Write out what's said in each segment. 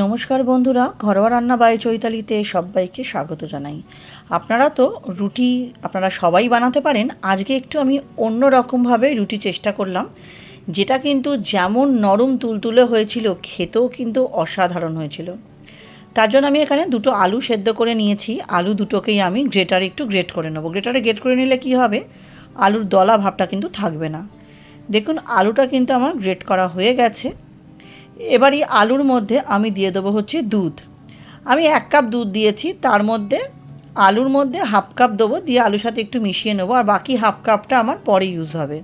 নমস্কার বন্ধুরা, ঘরোয়া রান্না বাই চৈতালিতে সবাইকে স্বাগত জানাই। আপনারা তো রুটি আপনারা সবাই বানাতে পারেন। আজকে একটু আমি অন্য রকমভাবে রুটি চেষ্টা করলাম, যেটা কিন্তু যেমন নরম তুলতুলে হয়েছিল, খেতেও কিন্তু অসাধারণ হয়েছিল। তার জন্য আমি এখানে দুটো আলু সেদ্ধ করে নিয়েছি। আলু দুটোকেই আমি গ্রেটারে একটু গ্রেট করে নেবো। গ্রেটারে গ্রেট করে নিলে কী হবে, আলুর দলা ভাবটা কিন্তু থাকবে না। দেখুন, আলুটা কিন্তু আমার গ্রেট করা হয়ে গেছে। এবার এই আলুর মধ্যে আমি দিয়ে দেবো হচ্ছে দুধ। আমি 1 কাপ দুধ দিয়েছি, তার মধ্যে আলুর মধ্যে হাফ কাপ দেবো, দিয়ে আলুর সাথে একটু মিশিয়ে নেবো, আর বাকি হাফ কাপটা আমার পরে ইউজ হবে।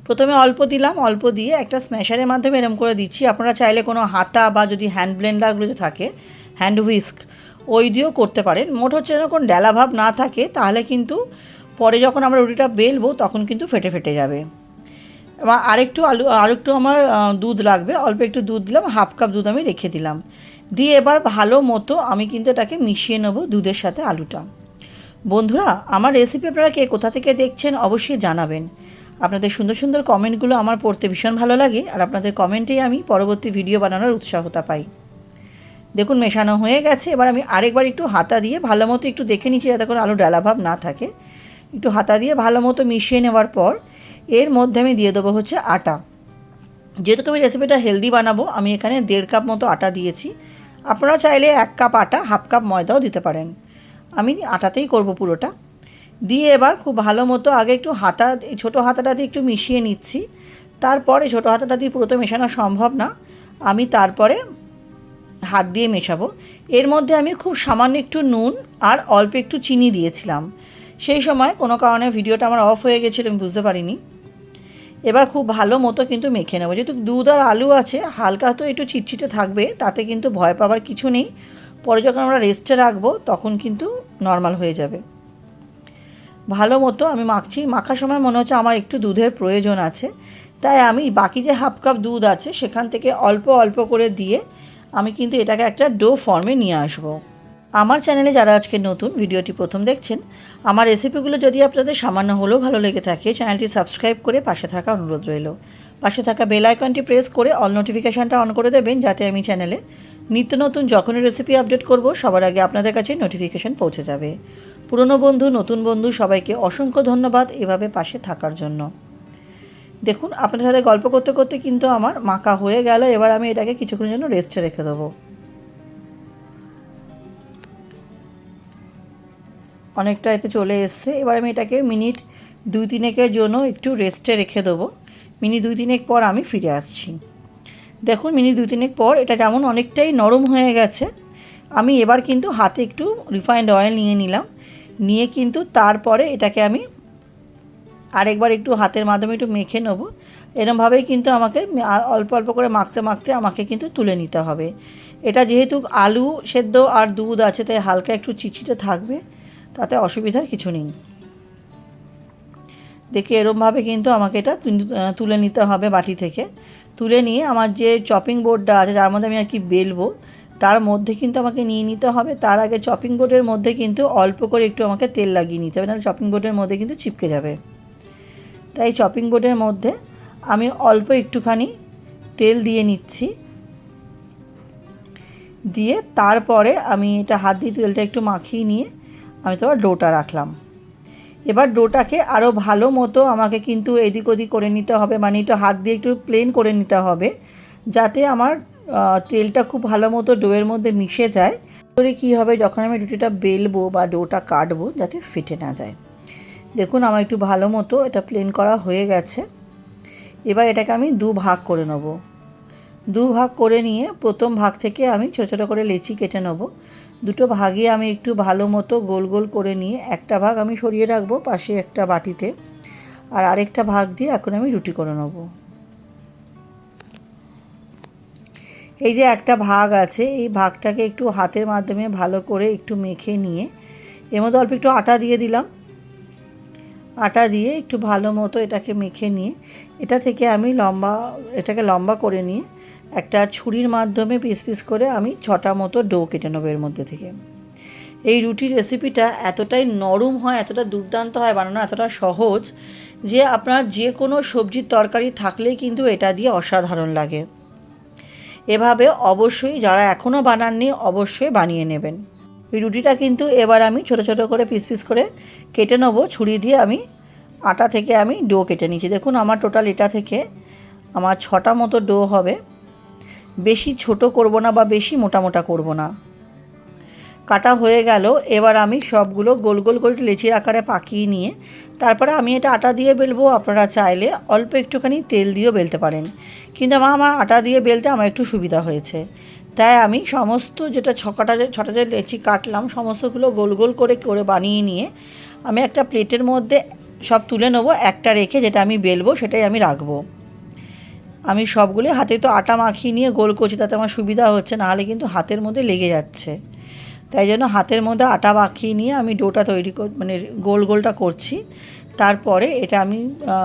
প্রথমে অল্প দিলাম, অল্প দিয়ে একটা স্ম্যাশারের মাধ্যমে এরম করে দিচ্ছি। আপনারা চাইলে কোনো হাতা বা যদি হ্যান্ড ব্লেন্ডারগুলো যে থাকে, হ্যান্ড হুইস্ক, ওই দিয়েও করতে পারেন। মোট হচ্ছে যেন কোনো ডেলা ভাব না থাকে, তাহলে কিন্তু পরে যখন আমরা রুটিটা বেলবো তখন কিন্তু ফেটে ফেটে যাবে। এবার আরেকটু আমার দুধ লাগবে, অল্প একটু দুধ দিলাম, হাফ কাপ দুধ আমি রেখে দিলাম। দিয়ে এবার ভালো মতো আমি কিন্তু এটাকে মিশিয়ে নেবো দুধের সাথে আলুটা। বন্ধুরা, আমার রেসিপি আপনারা কে কোথা থেকে দেখছেন অবশ্যই জানাবেন। আপনাদের সুন্দর সুন্দর কমেন্টগুলো আমার পড়তে ভীষণ ভালো লাগে, আর আপনাদের কমেন্টেই আমি পরবর্তী ভিডিও বানানোর উৎসাহতা পাই। দেখুন, মেশানো হয়ে গেছে। এবার আমি আরেকবার একটু হাতা দিয়ে ভালো মতো একটু দেখে নিচ্ছি যাতে কোনো আলু ডালাভাব না থাকে। একটু হাতা দিয়ে ভালো মতো মিশিয়ে নেওয়ার পর এর মধ্যে আমি দিয়ে দেবো হচ্ছে আটা। যেহেতু আমি রেসিপিটা হেলদি বানাবো, আমি এখানে 1.5 কাপ মতো আটা দিয়েছি। আপনারা চাইলে 1 কাপ আটা, হাফ কাপ ময়দাও দিতে পারেন। আমি আটাতেই করব পুরোটা। দিয়ে এবার খুব ভালো মতো আগে একটু ছোটো হাতাটা দিয়ে একটু মিশিয়ে নিচ্ছি। তারপরে ছোটো হাতাটা দিয়ে পুরো তো মেশানো সম্ভব না, আমি তারপরে হাত দিয়ে মেশাবো। এর মধ্যে আমি খুব সামান্য একটু নুন আর অল্প একটু চিনি দিয়েছিলাম। সেই সময় কোনো কারণে ভিডিওটা আমার অফ হয়ে গেছিলো, আমি বুঝতে পারিনি। এবার খুব ভালো মতো কিন্তু মেখে নেবো। যেহেতু দুধ আর আলু আছে, হালকা তো একটু চিটচিটে থাকবে, তাতে কিন্তু ভয় পাবার কিছু নেই। পরে যখন আমরা রেস্টে রাখবো তখন কিন্তু নর্মাল হয়ে যাবে। ভালো মতো আমি মাখছি। মাখার সময় মনে হচ্ছে আমার একটু দুধের প্রয়োজন আছে, তাই আমি বাকি যে হাফ কাপ দুধ আছে সেখান থেকে অল্প অল্প করে দিয়ে আমি কিন্তু এটাকে একটা ডো ফর্মে নিয়ে আসবো। আমার চ্যানেলে যারা আজকে নতুন ভিডিওটি প্রথম দেখছেন, আমার রেসিপিগুলো যদি আপনাদের সামান্য হলেও ভালো লেগে থাকে, চ্যানেলটি সাবস্ক্রাইব করে পাশে থাকা অনুরোধ রইল। পাশে থাকা বেল আইকনটি প্রেস করে অল নোটিফিকেশানটা অন করে দেবেন, যাতে আমি চ্যানেলে নিত্য নতুন যখনই রেসিপি আপডেট করব সবার আগে আপনাদের কাছে নোটিফিকেশান পৌঁছে যাবে। পুরনো বন্ধু, নতুন বন্ধু সবাইকে অসংখ্য ধন্যবাদ এভাবে পাশে থাকার জন্য। দেখুন, আপনাদের সাথে গল্প করতে করতে কিন্তু আমার মাখা হয়ে গেল। এবার আমি এটাকে কিছুক্ষণের জন্য রেস্টে রেখে দেবো। অনেকটা এতে চলে এসছে। এবার আমি এটাকে মিনিট 2-3 জন্য একটু রেস্টে রেখে দেবো। মিনিট 2-3 পর আমি ফিরে আসছি। দেখুন, মিনিট 2-3 পর এটা যেমন অনেকটাই নরম হয়ে গেছে। আমি এবার কিন্তু হাতে একটু রিফাইন্ড অয়েল নিয়ে নিলাম। নিয়ে কিন্তু তারপরে এটাকে আমি আরেকবার একটু হাতের মাধ্যমে একটু মেখে নেব। এরমভাবেই কিন্তু আমাকে অল্প অল্প করে মাখতে মাখতে আমাকে কিন্তু তুলে নিতে হবে। এটা যেহেতু আলু সেদ্ধ আর দুধ আছে, তাই হালকা একটু চিটচিটে থাকবে, তাতে অসুবিধার কিছু নেই। দেখে এরমভাবে কিন্তু আমাকে এটা তুলে নিতে হবে বাটি থেকে। তুলে নিয়ে আমার যে চপিং বোর্ডটা আছে, যার মধ্যে আমি আর কি বেলবো, তার মধ্যে কিন্তু আমাকে নিয়ে নিতে হবে। তার আগে চপিং বোর্ডের মধ্যে কিন্তু অল্প করে একটু আমাকে তেল লাগিয়ে নিতে হবে, নাহলে চপিং বোর্ডের মধ্যে কিন্তু চিপকে যাবে। তাই চপিং বোর্ডের মধ্যে আমি অল্প একটুখানি তেল দিয়ে নিচ্ছি। দিয়ে তারপরে আমি এটা হাত দিয়ে তেলটা একটু মাখিয়ে নিয়ে আমি তো ডোটা রাখলাম। এবার ডোটাকে আরও ভালো মতো আমাকে কিন্তু এদিক ওদিক করে নিতে হবে, মানে একটু হাত দিয়ে একটু প্লেন করে নিতে হবে, যাতে আমার তেলটা খুব ভালো মতো ডোয়ের মধ্যে মিশে যায়। করে কী হবে, যখন আমি রুটিটা বেলবো বা ডোটা কাটবো, যাতে ফেটে না যায়। দেখুন, আমার একটু ভালো মতো এটা প্লেন করা হয়ে গেছে। এবার এটাকে আমি 2 ভাগ করে নেব। 2 ভাগ করে নিয়ে প্রথম ভাগ থেকে আমি ছোটো ছোটো করে লেচি কেটে নেব। দুটো ভাগে আমি একটু ভালো মতো গোল গোল করে নিয়ে একটা ভাগ আমি সরিয়ে রাখবো পাশে একটা বাটিতে, আর আরেকটা ভাগ দিয়ে এখন আমি রুটি করে নেব। এই যে একটা ভাগ আছে, এই ভাগটাকে একটু হাতের মাধ্যমে ভালো করে একটু মেখে নিয়ে এর মধ্যে অল্প একটু আটা দিয়ে দিলাম। আটা দিয়ে একটু ভালো মতো এটাকে মেখে নিয়ে এটা থেকে আমি এটাকে লম্বা করে নিয়ে একটা ছুরির মাধ্যমে পিস পিস করে আমি 6টা মতো ডো কেটে নেবো এর মধ্যে থেকে। এই রুটির রেসিপিটা এতটাই নরম হয়, এতটা দুর্দান্ত হয় বানানো, এতটা সহজ যে আপনার যে কোনো সবজির তরকারি থাকলেই কিন্তু এটা দিয়ে অসাধারণ লাগে। এভাবে অবশ্যই যারা এখনও বানাননি অবশ্যই বানিয়ে নেবেন। এই রুটিটা কিন্তু এবার আমি ছোট ছোট করে পিস পিস করে কেটে নেবো। ছুরি দিয়ে আমি আটা থেকে আমি ডো কেটে নিয়েছি। দেখুন আমার টোটাল এটা থেকে আমার 6টা মতো ডো হবে। বেশি ছোট করব না বা বেশি মোটা মোটা করব না। কাটা হয়ে গেল। এবার আমি সবগুলো গোল গোল করে লেচির আকারে পাকিয়ে নিয়ে তারপরে আমি এটা আটা দিয়ে বেলবো। আপনারা চাইলে অল্প একটুখানি তেল দিয়েও বেলতে পারেন, কিন্তু আমার আটা দিয়ে বেলতে আমার একটু সুবিধা হয়েছে। তাই আমি সমস্ত যেটা ছটা যে লেচি কাটলাম সমস্তগুলো গোল গোল করে করে বানিয়ে নিয়ে আমি একটা প্লেটের মধ্যে সব তুলে নেবো। একটা রেখে যেটা আমি বেলবো সেটাই আমি রাখবো। আমি সবগুলো হাতে তো আটা মাখিয়ে নিয়ে গোল করছি, তাতে আমার সুবিধা হচ্ছে, নাহলে কিন্তু হাতের মধ্যে লেগে যাচ্ছে। তাই জন্য হাতের মধ্যে আটা মাখিয়ে নিয়ে আমি ডোটা তৈরি মানে গোল গোলটা করছি। তারপরে এটা আমি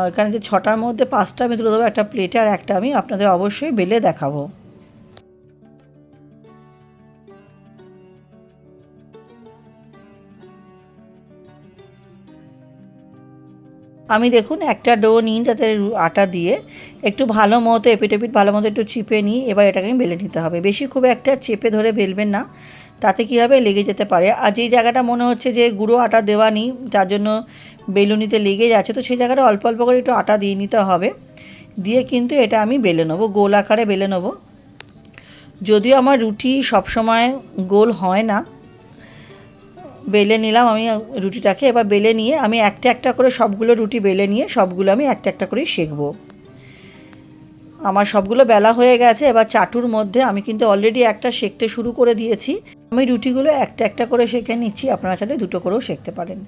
এখানে যে 6টার মধ্যে 5টা আমি তুলে দেবো একটা প্লেটে, আর একটা আমি আপনাদের অবশ্যই বেলে দেখাবো। আমি দেখুন একটা ডো নিই, তাতে আটা দিয়ে একটু ভালো মতো এপিট ভালো মতো একটু চিপে নিই। এবার এটাকে আমি বেলে নিতে হবে। বেশি খুব একটা চেপে ধরে বেলবেন না, তাতে কী হবে লেগে যেতে পারে। আর যেই জায়গাটা মনে হচ্ছে যে গুঁড়ো আটা দেওয়া নেই, যার জন্য বেলুনিতে লেগে যাচ্ছে, তো সেই জায়গাটা অল্প অল্প করে একটু আটা দিয়ে নিতে হবে। দিয়ে কিন্তু এটা আমি বেলে নেবো, গোল আকারে বেলে নেবো। যদিও আমার রুটি সবসময় গোল হয় না। বেলে নিলাম আমি রুটিটাকে। এবার বেলে নিয়ে আমি একটা একটা করে সবগুলো রুটি বেলে নিয়ে সবগুলো আমি একটা একটা করেই সেঁকবো। আমার সবগুলো বেলা হয়ে গেছে। এবার চাটুর মধ্যে আমি কিন্তু অলরেডি একটা সেঁকতে শুরু করে দিয়েছি। আমি রুটিগুলো একটা একটা করে সেঁকে নিচ্ছি, আপনারা চাইলে দুটো করেও সেঁকতে পারেন।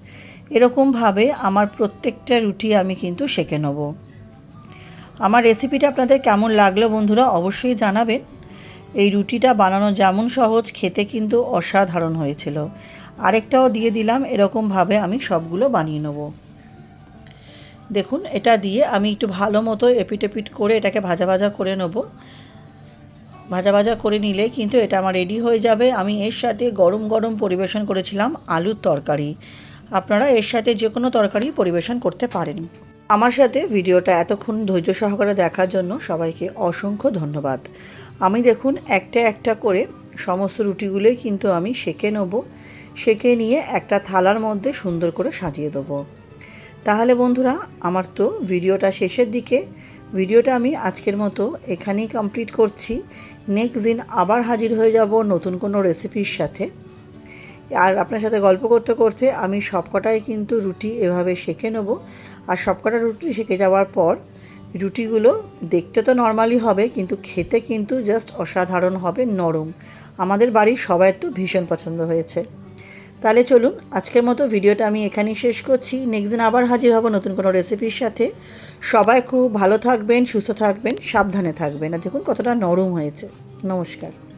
এরকমভাবে আমার প্রত্যেকটা রুটি আমি কিন্তু সেঁকে নেব। আমার রেসিপিটা আপনাদের কেমন লাগলো বন্ধুরা অবশ্যই জানাবেন। এই রুটিটা বানানো যেমন সহজ, খেতে কিন্তু অসাধারণ হয়েছিল। আরেকটাও দিয়ে দিলাম। এরকমভাবে আমি সবগুলো বানিয়ে নেব। দেখুন এটা দিয়ে আমি একটু ভালো মতো এপিট করে এটাকে ভাজা ভাজা করে নেব। ভাজা ভাজা করে নিলে কিন্তু এটা আমার রেডি হয়ে যাবে। আমি এর সাথে গরম গরম পরিবেশন করেছিলাম আলুর তরকারি। আপনারা এর সাথে যে কোনো তরকারি পরিবেশন করতে পারেন। আমার সাথে ভিডিওটা এতক্ষণ ধৈর্য সহকারে দেখার জন্য সবাইকে অসংখ্য ধন্যবাদ। আমি দেখুন একটা একটা করে সমস্ত রুটিগুলোই কিন্তু আমি সেঁকে নেব। সেঁকে নিয়ে একটা থালার মধ্যে সুন্দর করে সাজিয়ে দেবো। তাহলে বন্ধুরা আমার তো ভিডিওটা শেষের দিকে। ভিডিওটা আমি আজকের মতো এখানেই কমপ্লিট করছি। নেক্সট দিন আবার হাজির হয়ে যাব নতুন কোনো রেসিপির সাথে। আর আপনার সাথে গল্প করতে করতে আমি সবকটাই কিন্তু রুটি এভাবে সেঁকে নেব। আর সবকটা রুটি সেঁকে যাওয়ার পর রুটিগুলো দেখতে তো নর্মালি হবে, কিন্তু খেতে কিন্তু জাস্ট অসাধারণ হবে, নরম। আমাদের বাড়ির সবাই তো ভীষণ পছন্দ হয়েছে। তাহলে চলুন আজকের মতো ভিডিওটা আমি এখানেই শেষ করছি। নেক্সট দিন আবার হাজির হব নতুন কোনো রেসিপির সাথে। সবাই খুব ভালো থাকবেন, সুস্থ থাকবেন, সাবধানে থাকবেন। আর দেখুন কতটা নরম হয়েছে। নমস্কার।